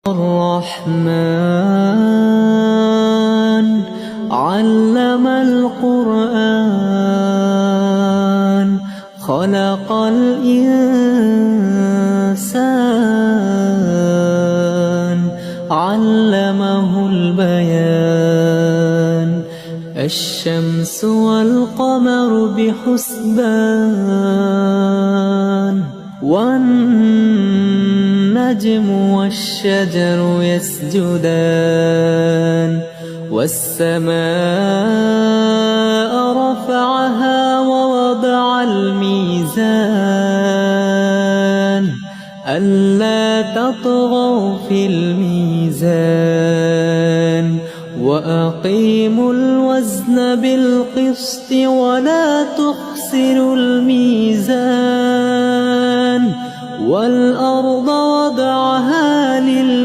الرحمن علم القرآن خلق الإنسان علمه البيان الشمس والقمر بحسبان والنجم والشجر يسجدان والسماء رفعها ووضع الميزان ألا تطغوا في